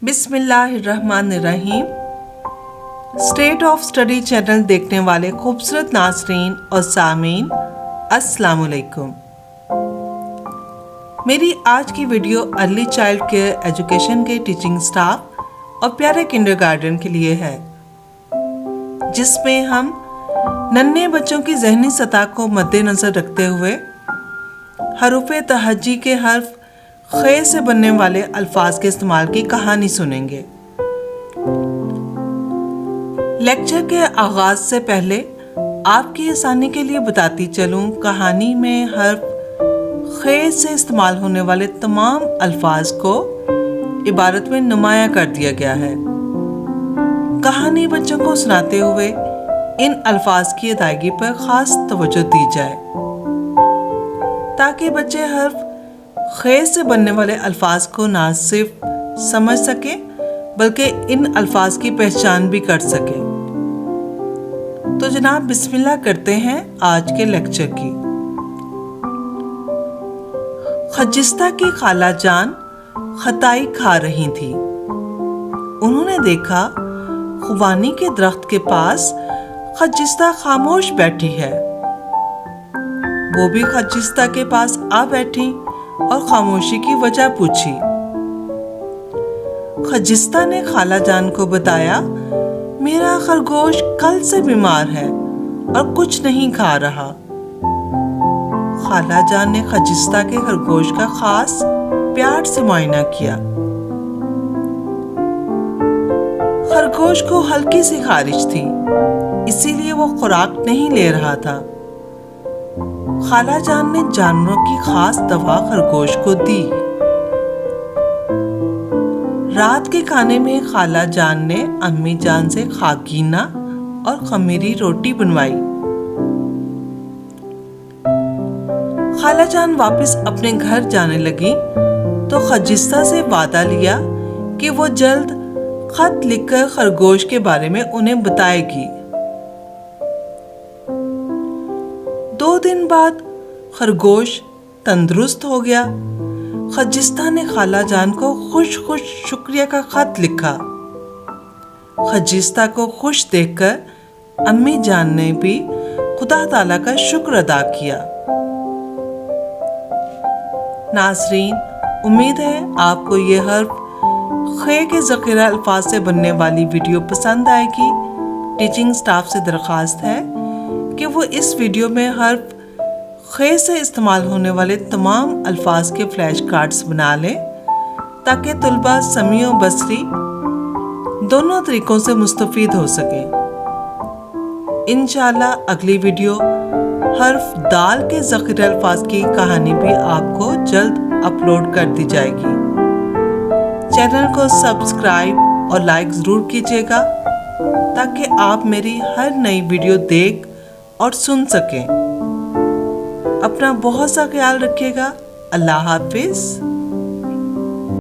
बिस्मिल्लाहिर्रहमानिर्रहीम। State of study channel देखने वाले खूबसूरत नाज़रीन और सामीन, अस्सलाम वालेकुम। मेरी आज की video early child care education के टीचिंग स्टाफ और प्यारे किंडरगार्टन के लिए है, जिसमें हम नन्हे बच्चों की ज़हनी सतह को मद्देनज़र रखते हुए हरूफ़े तहज्जी के हर्फ खे से बनने वाले अल्फाज के इस्तेमाल की कहानी सुनेंगे। लेक्चर के आगाज से पहले आपकी आसानी के लिए बताती चलूं, कहानी में हर्फ खे से इस्तेमाल होने वाले तमाम अल्फाज को इबारत में नुमाया कर दिया गया है। कहानी बच्चों को सुनाते हुए इन अल्फाज की अदायगी पर खास तवज्जो दी जाए, ताकि बच्चे हर्फ खे से बनने वाले अल्फाज को ना सिर्फ समझ सके बल्कि इन अल्फाज की पहचान भी कर सके। तो जनाब, बिस्मिल्लाह करते हैं आज के लेक्चर की। खजिस्ता की खाला जान खताई खा रही थी। उन्होंने देखा खुबानी के दरख्त के पास खजिस्ता खामोश बैठी है। वो भी खजिस्ता के पास आ बैठी और खामोशी की वजह पूछी। खजिस्ता ने खाला जान को बताया, मेरा खरगोश कल से बीमार है और कुछ नहीं खा रहा। खाला जान ने खजिस्ता के खरगोश का खास प्यार से मुआयना किया। खरगोश को हल्की सी खारिश थी, इसीलिए वो खुराक नहीं ले रहा था। खाला जान ने जानवरों की खास दवा खरगोश को दी। रात के खाने में खाला जान ने अम्मी जान से खागीना और खमीरी रोटी बनवाई। खाला जान वापस अपने घर जाने लगी तो खजिस्ता से वादा लिया कि वो जल्द खत लिखकर खरगोश के बारे में उन्हें बताएगी। 2 दिन बाद खरगोश तंदुरुस्त हो गया। खजिस्ता ने खाला जान को खुश शुक्रिया का खत लिखा। खजिस्ता को खुश देखकर अम्मी जान ने भी खुदा ताला का शुक्र अदा किया। नाज़रीन, उम्मीद है आपको ये हर्फ खे के ज़ख़ीरा अल्फाज से बनने वाली वीडियो पसंद आएगी। टीचिंग स्टाफ से दरख्वास्त है कि वो इस वीडियो में हर्फ खे से इस्तेमाल होने वाले तमाम अल्फाज के फ्लैश कार्ड्स बना लें, ताकि तुलबा समी और बसरी दोनों तरीकों से मुस्तफ़ीद हो सकें। इंशाअल्लाह अगली वीडियो हर्फ दाल के ज़ख़ीरा अल्फाज की कहानी भी आपको जल्द अपलोड कर दी जाएगी। चैनल को सब्सक्राइब और लाइक ज़रूर कीजिएगा, ताकि आप मेरी हर नई वीडियो देख और सुन सकें। अपना बहुत सा ख्याल रखिएगा। अल्लाह हाफिज़।